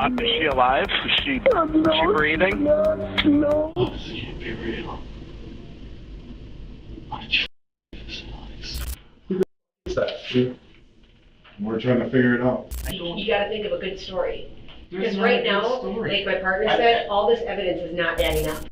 Is she alive? Is she breathing? No. Oh, this can't be real. Why did you this, Alex? What's that? We're trying to figure it out. You gotta think of a good story. There's Because not right a good now, story. like my partner said, all this evidence is not adding up.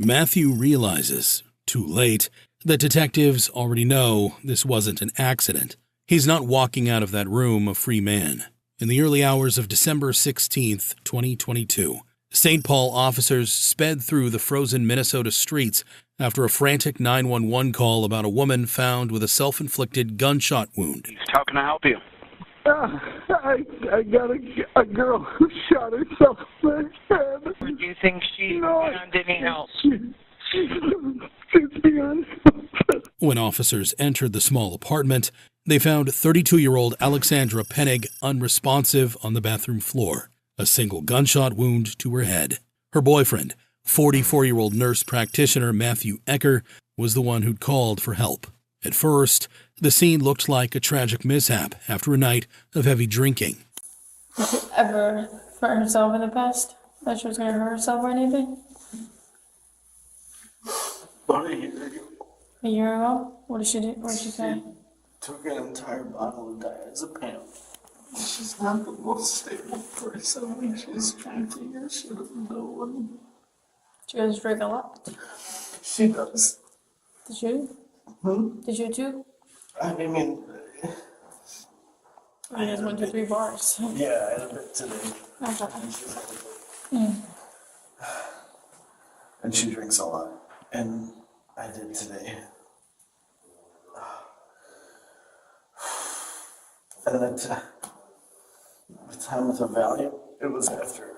Matthew realizes, too late, that detectives already know this wasn't an accident. He's not walking out of that room a free man. In the early hours of December 16th, 2022, St. Paul officers sped through the frozen Minnesota streets after a frantic 911 call about a woman found with a self-inflicted gunshot wound. How can I help you? I got a girl who shot herself in the head. Do you think she found any help? She's beyond. When officers entered the small apartment, they found 32-year-old Alexandra Pennig unresponsive on the bathroom floor, a single gunshot wound to her head. Her boyfriend, 44-year-old nurse practitioner Matthew Ecker, was the one who'd called for help. At first, the scene looked like a tragic mishap after a night of heavy drinking. Did she ever hurt herself in the past? That she was going to hurt herself or anything? About a year ago, A year ago? What did she do? What did she say? took an entire bottle of diazepam. She's not the most stable person when she's drinking. I should have known. She goes drink a lot. She does. Did you? Did you too? I mean, I just went to 3 bars. yeah, I had a bit today. Okay. And she drinks a lot. And I did today. And at the time with the Valium, it was after.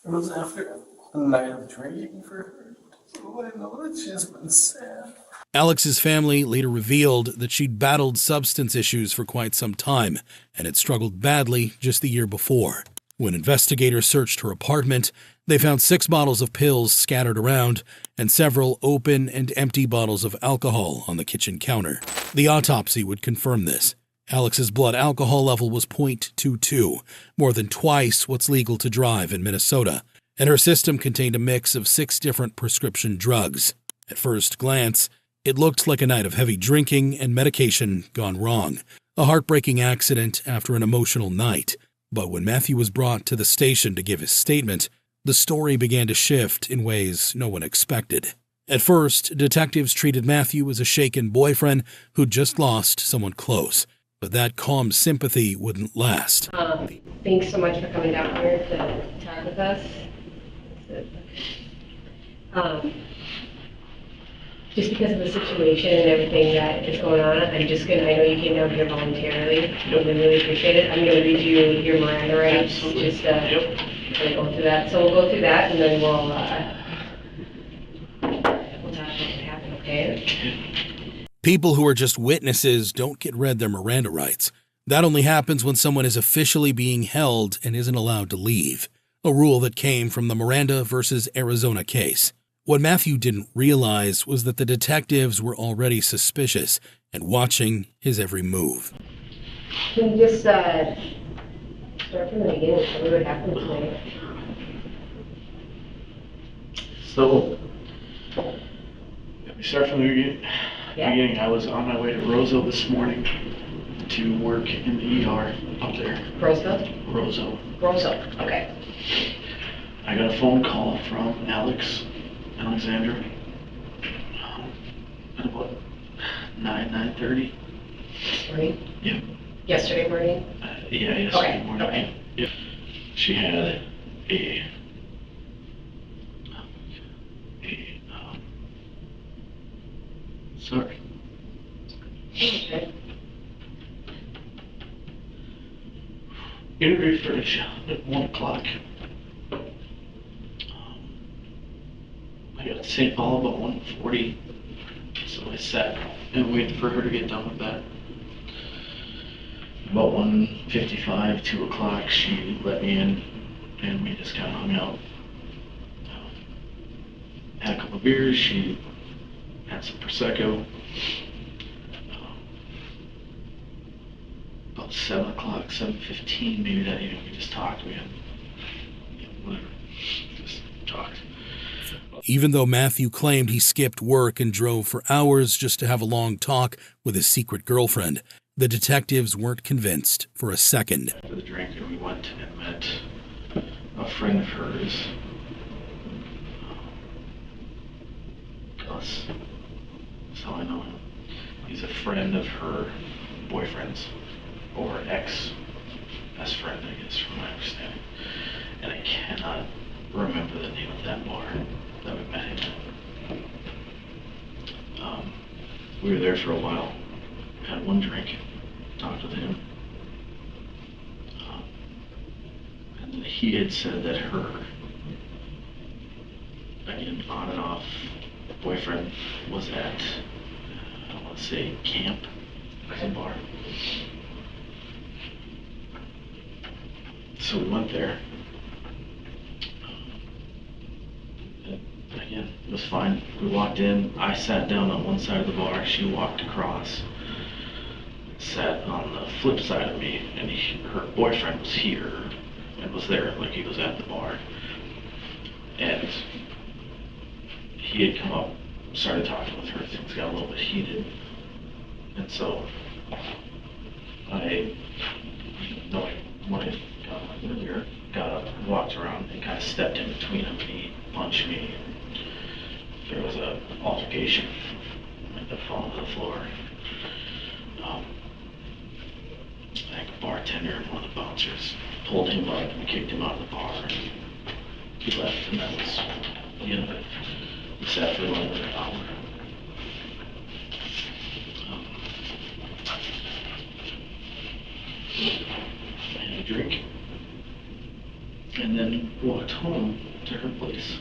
It was after a night of drinking for her. So I know that she's been sad. Alex's family later revealed that she'd battled substance issues for quite some time and had struggled badly just the year before. When investigators searched her apartment, they found 6 bottles of pills scattered around and several open and empty bottles of alcohol on the kitchen counter. The autopsy would confirm this. Alex's blood alcohol level was .22, more than twice what's legal to drive in Minnesota, and her system contained a mix of 6 different prescription drugs. At first glance, it looked like a night of heavy drinking and medication gone wrong, a heartbreaking accident after an emotional night. But when Matthew was brought to the station to give his statement, the story began to shift in ways no one expected. At first, detectives treated Matthew as a shaken boyfriend who'd just lost someone close. But that calm sympathy wouldn't last. Thanks so much for coming down here to talk with us. Just because of the situation and everything that is going on, I know you came down here voluntarily. I really appreciate it. I'm gonna read you your Miranda rights, just kind of go through that. So we'll go through that and then we'll talk about what happened, okay? People who are just witnesses don't get read their Miranda rights. That only happens when someone is officially being held and isn't allowed to leave, a rule that came from the Miranda versus Arizona case. What Matthew didn't realize was that the detectives were already suspicious and watching his every move. Can you just start from the beginning, tell me what happened tonight? So, we start from the beginning. Yeah. I was on my way to Roseville this morning to work in the ER up there. Roseville? Roseville, okay. I got a phone call from Alexandra, at about 9:30. Morning? Yep. Yesterday morning? Yeah, yesterday Okay, morning. okay. Yep. She had a sorry. Okay. Interview for a job at 1 o'clock. I got to St. Paul about 1:40, so I sat and waited for her to get done with that. About 1:55, 2 o'clock, she let me in, and we just kind of hung out. couple of beers. She had some Prosecco. About 7 o'clock, 7:15 maybe that evening, we just talked. We had, whatever, just talked. Even though Matthew claimed he skipped work and drove for hours just to have a long talk with his secret girlfriend, the detectives weren't convinced for a second. After the drink, we went and met a friend of hers, Gus. That's how I know him. He's a friend of her boyfriend's, or ex-best friend, I guess, from my understanding. And I cannot remember the name of that bar that we met him at. We were there for a while, had one drink, talked with him. And he had said that her, again, on and off boyfriend was at, I don't want to say camp, as a bar. So we went there. Again, it was fine. We walked in. I sat down on one side of the bar. She walked across, sat on the flip side of me, and her boyfriend was here and was there, like he was at the bar. And he had come up, started talking with her. Things got a little bit heated. And so I, knowing what I got on earlier, got up, walked around, and kind of stepped in between him, and he punched me. There was an altercation. I ended up falling to the floor. I think a bartender and one of the bouncers pulled him up and kicked him out of the bar. And he left, and that was the end of it. We sat for another hour. Had a drink, and then walked home to her place.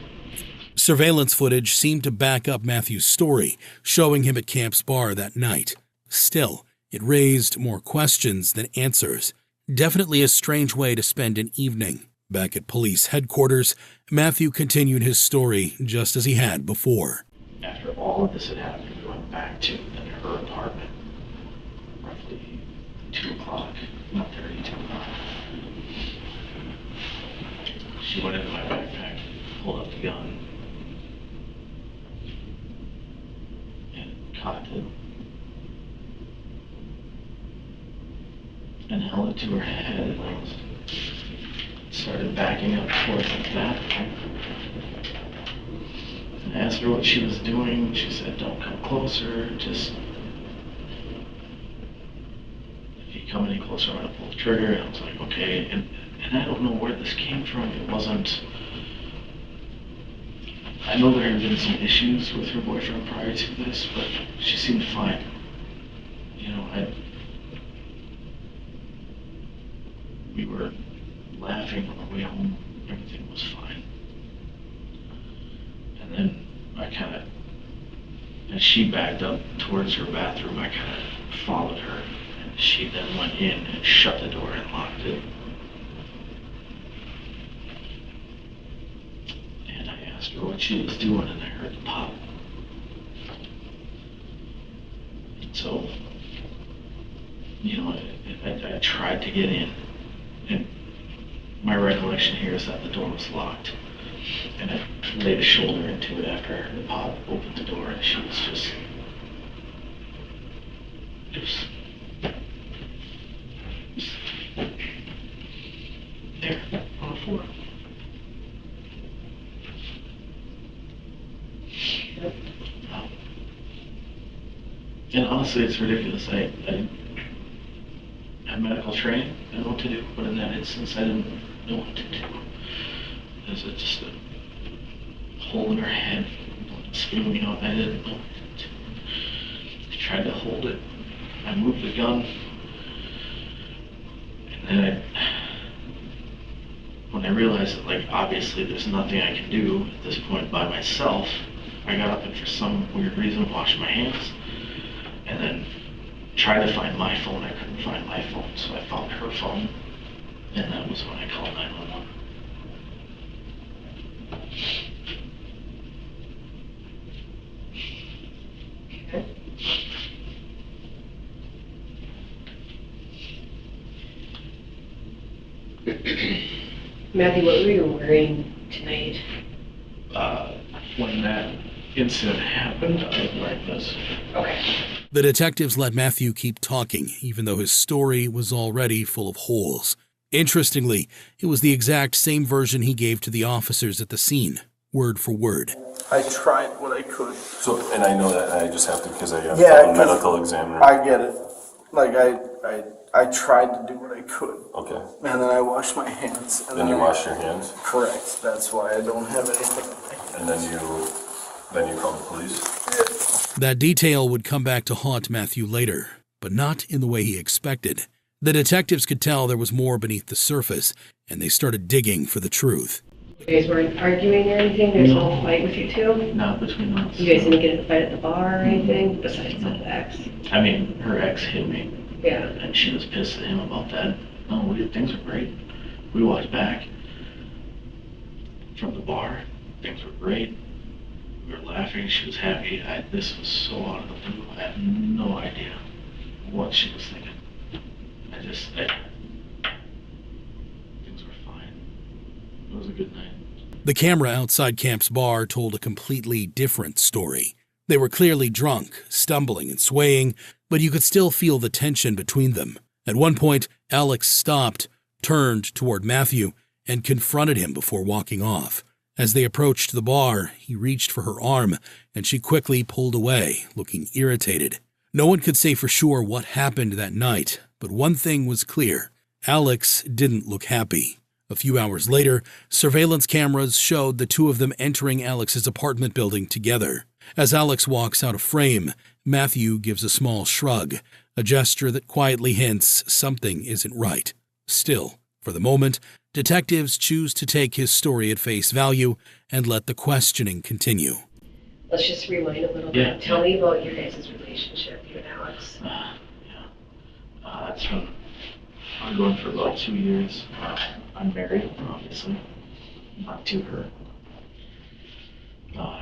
Surveillance footage seemed to back up Matthew's story, showing him at Camp's bar that night. Still, it raised more questions than answers. Definitely a strange way to spend an evening. Back at police headquarters, Matthew continued his story just as he had before. After all of this had happened, we went back to her apartment, roughly 2 o'clock, 1:30, 2 o'clock. She went into my backpack, pulled up the gun, and cocked it, and held it to her head, and started backing up towards the bathroom. And I asked her what she was doing. She said, "Don't come closer, just, if you come any closer, I'm gonna pull the trigger." And I was like, okay. And I don't know where this came from. It wasn't, I know there had been some issues with her boyfriend prior to this, but she seemed fine. You know, we were laughing on the way home. Everything was fine. And then I kind of, as she backed up towards her bathroom, I kind of followed her. And she then went in and shut the door and locked it. And I asked her what she was doing, and I heard the pop. So, you know, I tried to get in. And my recollection here is that the door was locked. And I laid a shoulder into it after I heard the pop, opened the door, and she was just there on the floor. And honestly, it's ridiculous. I had medical training. I know what to do, but in that instance, I didn't know what to do. There's just a hole in her head, spewing out. I didn't know what to do. I tried to hold it. I moved the gun, and then when I realized that, like, obviously there's nothing I can do at this point by myself, I got up and for some weird reason washed my hands, and then tried to find my phone. I couldn't find my phone, so I found her phone, and that was when I called 911. Matthew, what were you wearing tonight? When that incident happened, I was wearing this. Okay. The detectives let Matthew keep talking, even though his story was already full of holes. Interestingly, it was the exact same version he gave to the officers at the scene, word for word. I tried what I could. So, and I know that, I just have to, because I have Yeah, a 'cause medical examiner. I get it. Like, I tried to do what I could. Okay. And then I washed my hands. And Then you wash your hands, Correct. That's why I don't have anything. and then you call the police? That detail would come back to haunt Matthew later, but not in the way he expected. The detectives could tell there was more beneath the surface, and they started digging for the truth. You guys weren't arguing or anything? There's no fight with you two? Not between us. You guys didn't get in a fight at the bar or anything, besides the ex? I mean, her ex hit me, Yeah. and she was pissed at him about that. No, things were great. We walked back from the bar. Things were great. We were laughing. She was happy. This was so out of the blue. I had no idea what she was thinking. Things were fine. It was a good night. The camera outside Camp's bar told a completely different story. They were clearly drunk, stumbling and swaying, but you could still feel the tension between them. At one point, Alex stopped, turned toward Matthew, and confronted him before walking off. As they approached the bar, he reached for her arm, and she quickly pulled away, looking irritated. No one could say for sure what happened that night, but one thing was clear. Alex didn't look happy. A few hours later, surveillance cameras showed the two of them entering Alex's apartment building together. As Alex walks out of frame, Matthew gives a small shrug, a gesture that quietly hints something isn't right. Still, for the moment, detectives choose to take his story at face value and let the questioning continue. Let's just rewind a little bit. Yeah. Tell me about your guys' relationship, you and Alex. It's been ongoing for about 2 years. I'm married, obviously, not to her.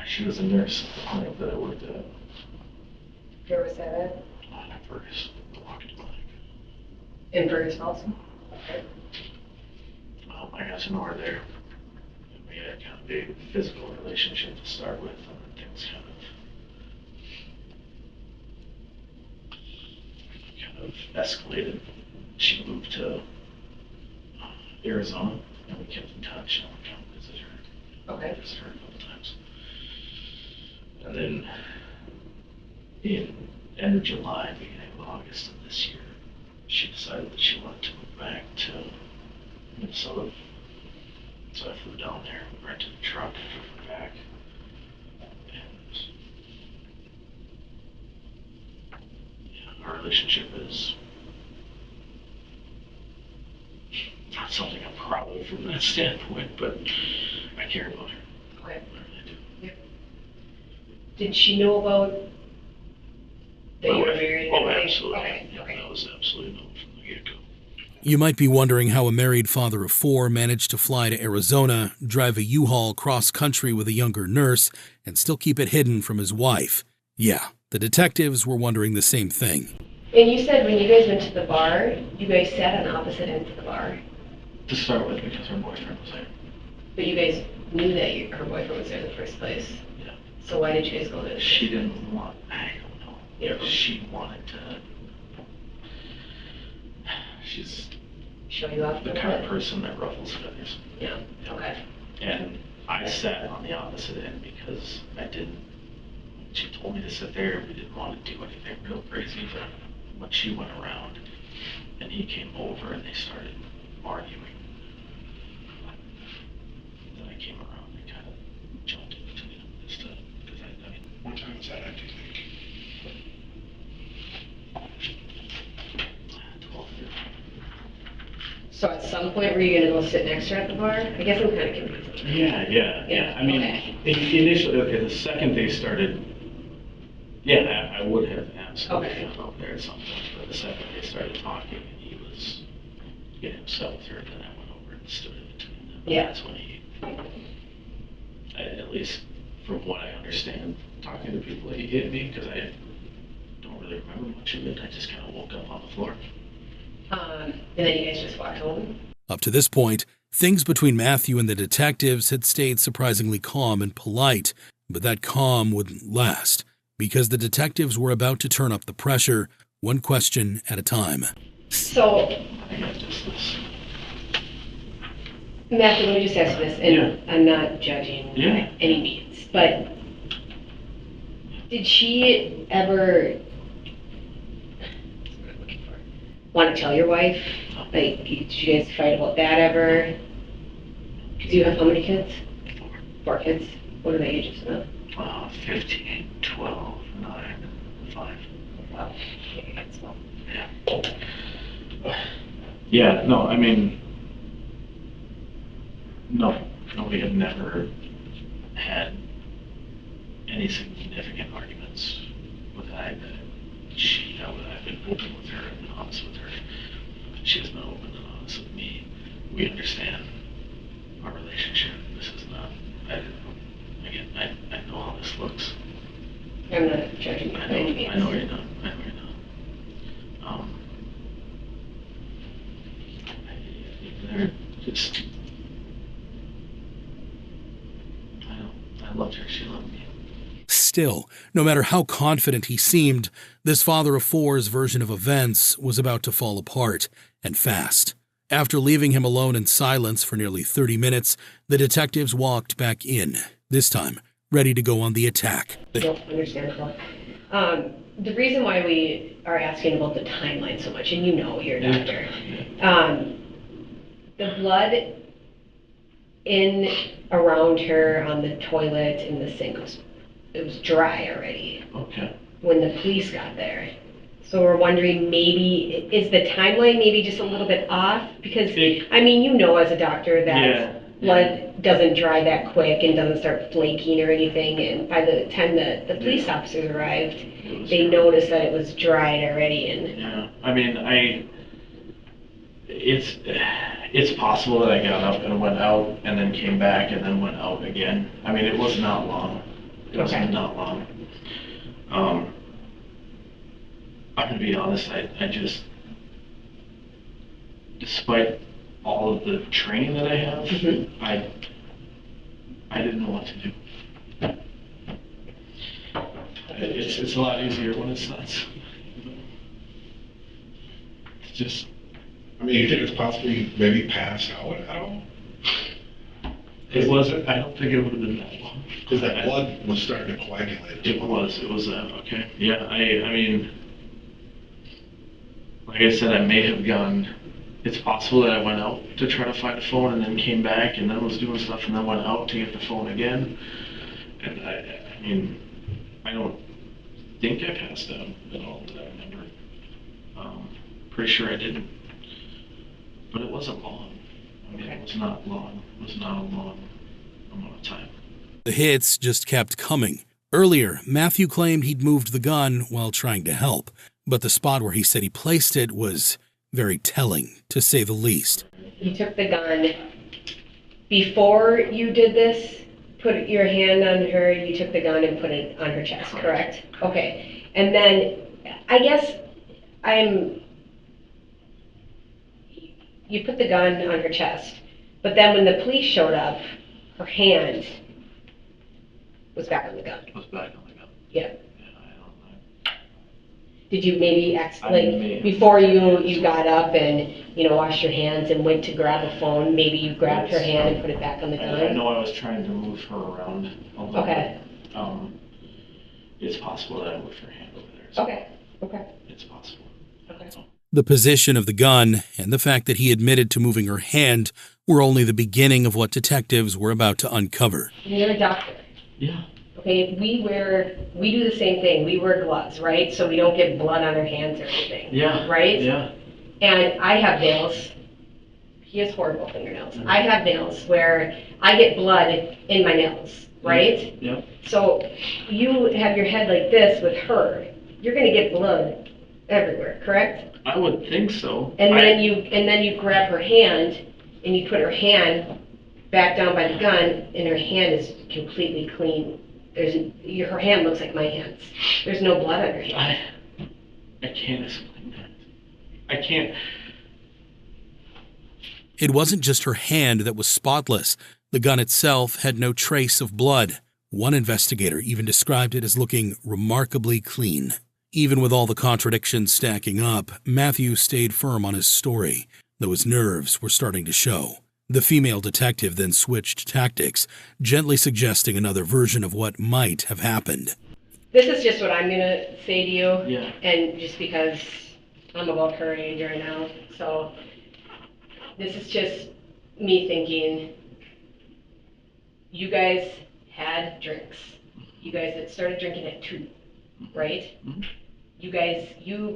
She was a nurse at the clinic that I worked at. Where was that at? Fergus, the walking clinic. In Fergus Falls? Okay. I got to know her there. And we had kind of a physical relationship to start with, and then things kind of escalated. She moved to Arizona, and we kept in touch, and I would come visit her. Okay. Visit her a couple times. And then in end of July, beginning of August of this year, she decided that she wanted to move back to Minnesota. So I flew down there, rented a truck, and drove her back. And our relationship is not something I'm proud of from that standpoint, but I care about her. Okay. I really do. Yep. Did she know about that you were married? and Oh, everything? absolutely. Okay. Yeah, Okay. that was absolutely known from the get-go. You might be wondering how a married father of 4 managed to fly to Arizona, drive a U-Haul cross-country with a younger nurse, and still keep it hidden from his wife. Yeah, the detectives were wondering the same thing. And you said when you guys went to the bar, you guys sat on opposite ends of the bar. To start with, because her boyfriend was there. But you guys knew that her boyfriend was there in the first place. Yeah. So why did you guys go there? She didn't want, I don't know. Yeah. She wanted to, she's Show you off a the little kind of bit? person that ruffles feathers. Yeah, okay. And I sat on the opposite end because I didn't, she told me to sit there, we didn't want to do anything real crazy, but when she went around and he came over and they started arguing, then I came around and kind of jumped in between them just to, because I mean. What time was that at, do you think? 12:30. So at some point, were you gonna go sit next to her at the bar? I guess I'm kind of confused. Yeah. I mean, Okay. initially, the second they started, I would have absolutely Okay. gone up there at some point, but the second they started talking and he was getting upset with her, then I went over and stood in between them. Yeah. That's when at least from what I understand, talking to people, he hit me because I don't really remember much of it. I just kind of woke up on the floor. And then you guys just walked home? Up to this point, Things between Matthew and the detectives had stayed surprisingly calm and polite, but that calm wouldn't last, because the detectives were about to turn up the pressure, one question at a time. So, Matthew, let me just ask you this, and I'm not judging by any means, but did she ever want to tell your wife? Like, did you guys fight about that ever? Do you have how many kids? 4 kids. What are the ages now? 15, 12, 9, 5. Wow. Okay, that's well. Yeah. Yeah, no, I mean, no, we have never had any significant arguments with that. I've been open with her, I've been honest with her. She has been open and honest with me. We understand our relationship. This is not, I know how this looks. I'm not judging you by any means. I know you're not. They're just, I loved her, she loved me. Still, no matter how confident he seemed, this father of four's version of events was about to fall apart, and fast. After leaving him alone in silence for nearly 30 minutes, the detectives walked back in, this time ready to go on the attack. Understandable. The reason why we are asking about the timeline so much, and you know, you're a doctor, the blood in around her on the toilet in the sink was dry already. Okay. When the police got there. So we're wondering, maybe, is the timeline maybe just a little bit off? Because, I mean, you know as a doctor that blood doesn't dry that quick and doesn't start flaking or anything, and by the time the police officers arrived, they noticed that it was dried already. And yeah, I mean, it's possible that I got up and went out and then came back and then went out again. I mean, it was not long. It was not long. I'm gonna be honest, I just, despite all of the training that I have, I didn't know what to do. It's a lot easier when it's not. It's just. I mean, you think it's possible you maybe pass out at all? It wasn't. I don't think it would have been that long. Because that blood was starting to coagulate. It was. Okay. Yeah. I mean, like I said, I may have gone. It's possible that I went out to try to find a phone and then came back and then was doing stuff and then went out to get the phone again. And I mean, I don't think I passed out at all that I remember. Pretty sure I didn't. But it wasn't long. I mean, it was not long. It was not a long amount of time. The hits just kept coming. Earlier, Matthew claimed he'd moved the gun while trying to help, but the spot where he said he placed it was very telling, to say the least. You took the gun before you did this, put your hand on her, you took the gun and put it on her chest, correct? Okay. And then, I guess you put the gun on her chest, but then when the police showed up, her hand was back on the gun. It was back on the gun. Yeah. Yeah, I don't know. Did you maybe before you got up and, washed your hands and went to grab a phone, maybe you grabbed her hand and put it back on the gun? I know I was trying to move her around a little bit. It's possible that I moved her hand over there. So Okay. It's possible. Okay. The position of the gun and the fact that he admitted to moving her hand were only the beginning of what detectives were about to uncover. You're a doctor. Yeah. Okay, we do the same thing. We wear gloves, right? So we don't get blood on our hands or anything. Yeah. Right? Yeah. And I have nails. He has horrible fingernails. I have nails where I get blood in my nails, right? Yeah. So you have your head like this with her. You're going to get blood everywhere, correct? I would think so. And then you grab her hand and you put her hand back down by the gun, and her hand is completely clean. Her hand looks like my hands. There's no blood on her hand. I can't explain that. I can't. It wasn't just her hand that was spotless. The gun itself had no trace of blood. One investigator even described it as looking remarkably clean. Even with all the contradictions stacking up, Matthew stayed firm on his story, though his nerves were starting to show. The female detective then switched tactics, gently suggesting another version of what might have happened. This is just what I'm gonna say to you, Yeah. and just because I'm about her age right now, so this is just me thinking, you guys had drinks. You guys had started drinking at 2, right? Mhm. You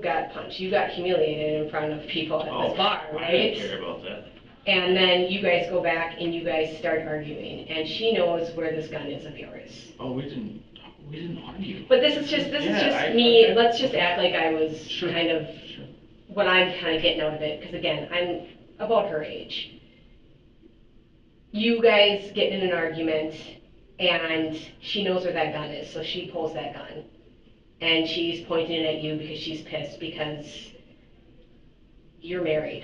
got punched, you got humiliated in front of people at this bar, I right? didn't care about that. And then you guys go back and you guys start arguing, and she knows where this gun is of yours. Oh, we didn't argue. But this is just me, let's just act like I was kind of, Sure. what I'm kind of getting out of it, because again, I'm about her age. You guys get in an argument, and she knows where that gun is, so she pulls that gun. And she's pointing it at you because she's pissed because you're married.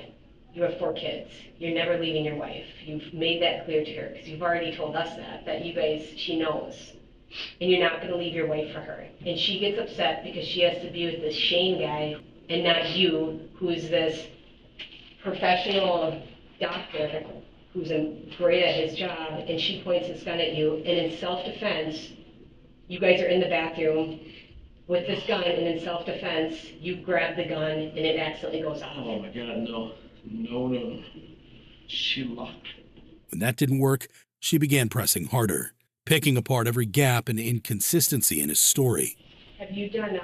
You have 4 kids. You're never leaving your wife. You've made that clear to her because you've already told us that you guys, she knows. And you're not going to leave your wife for her. And she gets upset because she has to be with this Shane guy and not you, who's this professional doctor who's great at his job, and she points his gun at you, and in self-defense, you guys are in the bathroom with this gun, and in self-defense, you grab the gun, and it accidentally goes off. Oh my God, no. She locked. When that didn't work, she began pressing harder, picking apart every gap and inconsistency in his story. Have you done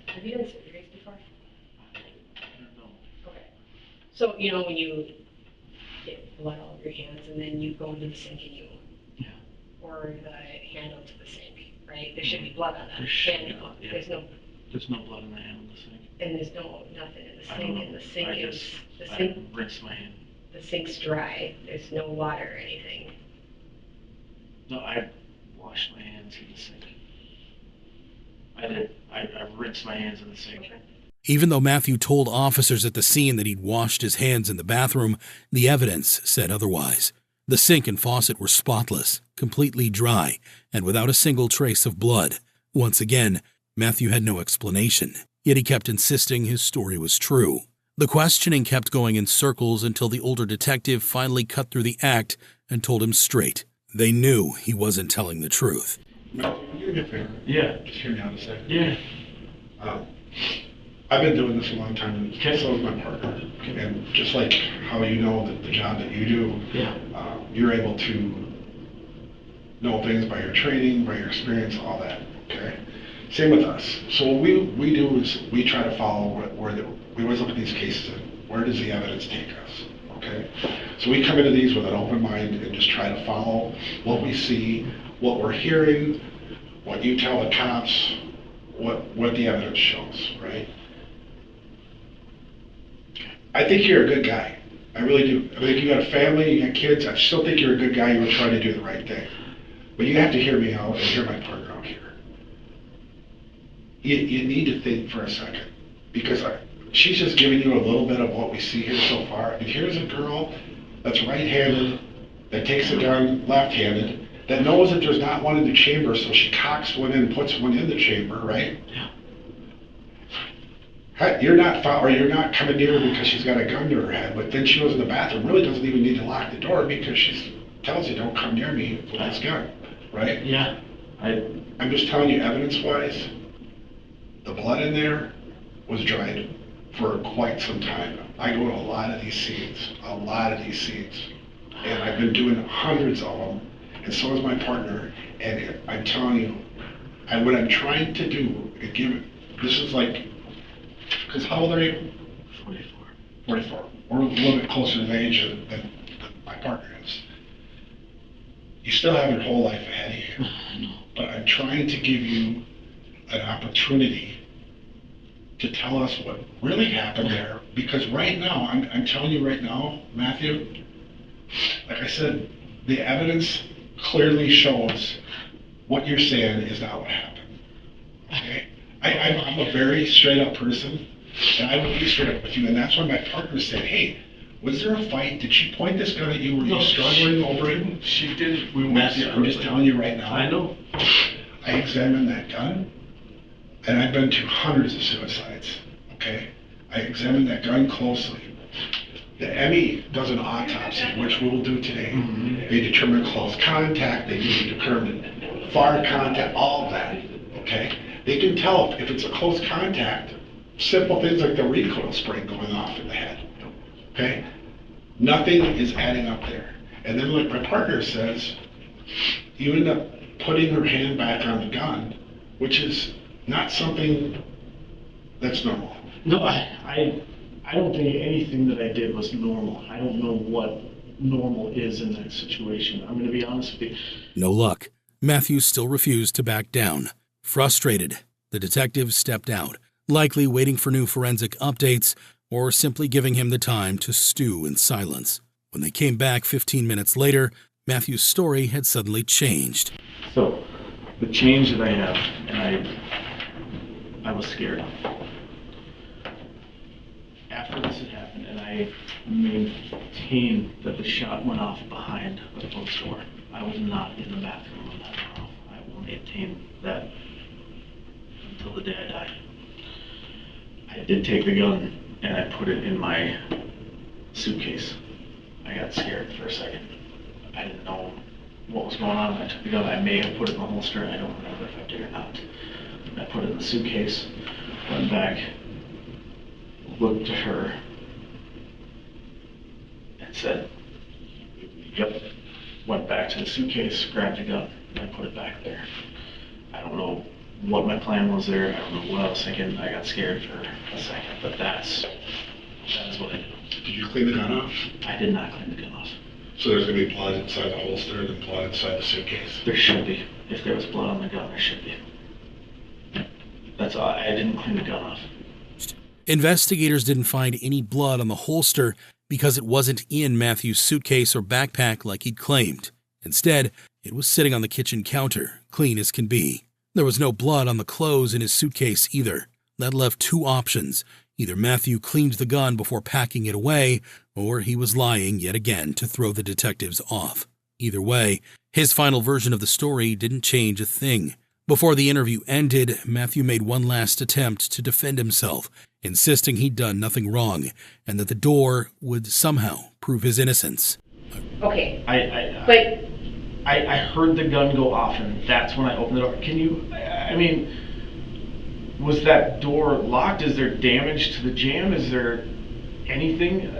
surgeries before? No. Okay. So, you know, when you get blood all over your hands and then you go into the sink and you, Yeah. or the handle to the sink, right? There should be blood on that There should be handle. blood, yeah. There's There's no blood in the handle of the sink. and there's nothing in the I don't sink, know. and the sink I is, just- the sink, I rinsed my hand. the sink's dry. There's no water or anything. No, I washed my hands in the sink. I did. I rinsed my hands in the sink. Okay. Even though Matthew told officers at the scene that he'd washed his hands in the bathroom, the evidence said otherwise. The sink and faucet were spotless, completely dry, and without a single trace of blood. Once again, Matthew had no explanation, yet he kept insisting his story was true. The questioning kept going in circles until the older detective finally cut through the act and told him straight. They knew he wasn't telling the truth. You're a good favor. Yeah. Just hear me out a second. Yeah. I've been doing this a long time, and Okay. so is my partner. And just like how you know that the job that you do, Yeah. you're able to know things by your training, by your experience, all that, okay? Same with us. So what we do is we try to follow we always look at these cases and where does the evidence take us, okay? So we come into these with an open mind and just try to follow what we see, what we're hearing, what you tell the cops, what the evidence shows, right? I think you're a good guy. I really do. I think you got a family, you got kids. I still think you're a good guy. You were trying to do the right thing. But you have to hear me out and hear my partner out here. You need to think for a second, because she's just giving you a little bit of what we see here so far. And here's a girl that's right-handed, that takes a gun left-handed, that knows that there's not one in the chamber, so she cocks one in and puts one in the chamber, right? Yeah. You're not coming near her because she's got a gun to her head, but then she goes in the bathroom, really doesn't even need to lock the door because she tells you, don't come near me with this gun, right? Yeah. I'm just telling you, evidence-wise, the blood in there was dried for quite some time. I go to a lot of these scenes, and I've been doing hundreds of them, and so is my partner, and I'm telling you, what I'm trying to do, this is like, because how old are you? 44. 44. We're a little bit closer to the age than my partner is. You still have your whole life ahead of you. I know. But I'm trying to give you an opportunity to tell us what really happened there. Because right now, I'm telling you right now, Matthew, like I said, the evidence clearly shows what you're saying is not what happened. Okay? I'm a very straight up person, and I will be straight up with you. And that's why my partner said, hey, Was there a fight? Did she point this gun at you? Were you struggling over it? She did. We went. Matthew, I'm just telling you right now. I know. I examined that gun, and I've been to hundreds of suicides, okay? I examined that gun closely. The ME does an autopsy, which we'll do today. They determine close contact, they determine far contact, all of that, okay? They can tell if it's a close contact, simple things like the recoil spring going off in the head, okay? Nothing is adding up there. And then like my partner says, you end up putting her hand back on the gun, which is not something that's normal. No, I don't think anything that I did was normal. I don't know what normal is in that situation. I'm going to be honest with you. No luck. Matthew still refused to back down. Frustrated, the detectives stepped out, likely waiting for new forensic updates or simply giving him the time to stew in silence. When they came back 15 minutes later, Matthew's story had suddenly changed. So, the change that I have, and I was scared. After this had happened, and I maintained that the shot went off behind the closed door. I was not in the bathroom when that went off. I will maintain that until the day I die. I did take the gun and I put it in my suitcase. I got scared for a second. I didn't know what was going on. I took the gun. I may have put it in the holster. I don't remember if I did or not. I put it in the suitcase, went back, looked at her, and said, yep. Went back to the suitcase, grabbed the gun, and I put it back there. I don't know what my plan was there. I don't know what I was thinking. I got scared for a second, but that is what I did. Did you clean the gun off? I did not clean the gun off. So there's going to be blood inside the holster and blood inside the suitcase? There should be. If there was blood on the gun, there should be. That's all. I didn't clean the gun off. Investigators didn't find any blood on the holster because it wasn't in Matthew's suitcase or backpack like he'd claimed. Instead, it was sitting on the kitchen counter, clean as can be. There was no blood on the clothes in his suitcase either. That left two options. Either Matthew cleaned the gun before packing it away, or he was lying yet again to throw the detectives off. Either way, his final version of the story didn't change a thing. Before the interview ended, Matthew made one last attempt to defend himself, insisting he'd done nothing wrong and that the door would somehow prove his innocence. Okay, But I heard the gun go off, and that's when I opened the door. Was that door locked? Is there damage to the jamb? Is there anything?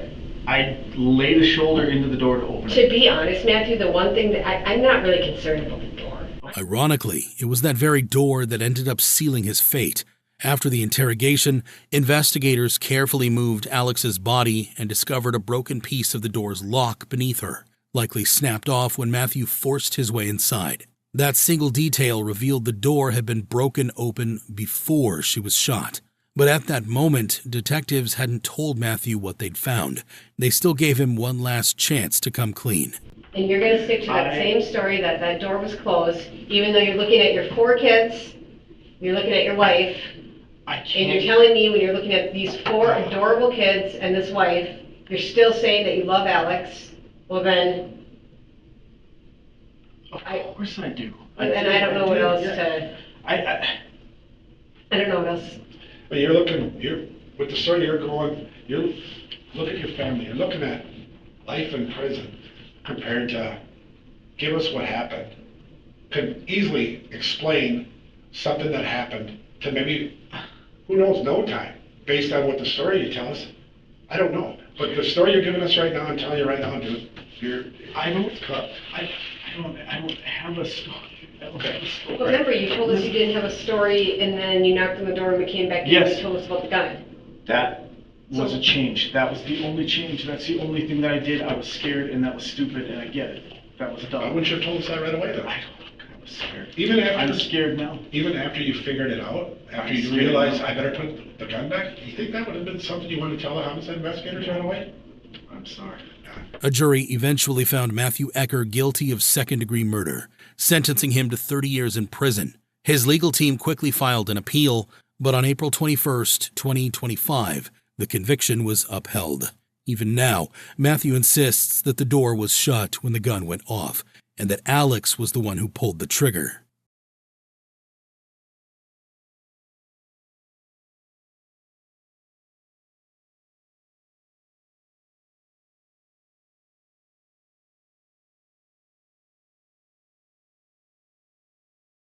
I laid a shoulder into the door to open it. to be honest, Matthew, the one thing that I'm not really concerned about the door. Ironically, it was that very door that ended up sealing his fate. After the interrogation, investigators carefully moved Alex's body and discovered a broken piece of the door's lock beneath her, likely snapped off when Matthew forced his way inside. That single detail revealed the door had been broken open before she was shot. But at that moment, detectives hadn't told Matthew what they'd found. They still gave him one last chance to come clean. And you're going to stick to that same story that that door was closed, even though you're looking at your 4 kids, you're looking at your wife, and you're telling me when you're looking at these 4 adorable kids and this wife, you're still saying that you love Alex. Well then, Of course I do. and I don't know what else to. I don't know what else. But with the story you're going, look at your family. You're looking at life in prison compared to give us what happened. Could easily explain something that happened to maybe, who knows, no time, based on what the story you tell us. I don't know. But the story you're giving us right now, I'm telling you right now, dude, I don't have a story. Okay. Well, remember, you told us you didn't have a story, and then you knocked on the door and we came back and you told us about the gun. That was a change. That was the only change. That's the only thing that I did. I was scared, and that was stupid, and I get it. That was dumb. Why wouldn't you have told us that right away, though? I don't know. I was scared. I'm scared now. Even after you figured it out, after you realized I better put the gun back, do you think that would have been something you wanted to tell the homicide investigators right away? I'm sorry. A jury eventually found Matthew Ecker guilty of second-degree murder, sentencing him to 30 years in prison. His legal team quickly filed an appeal, but on April 21st, 2025, the conviction was upheld. Even now, Matthew insists that the door was shut when the gun went off and that Alex was the one who pulled the trigger.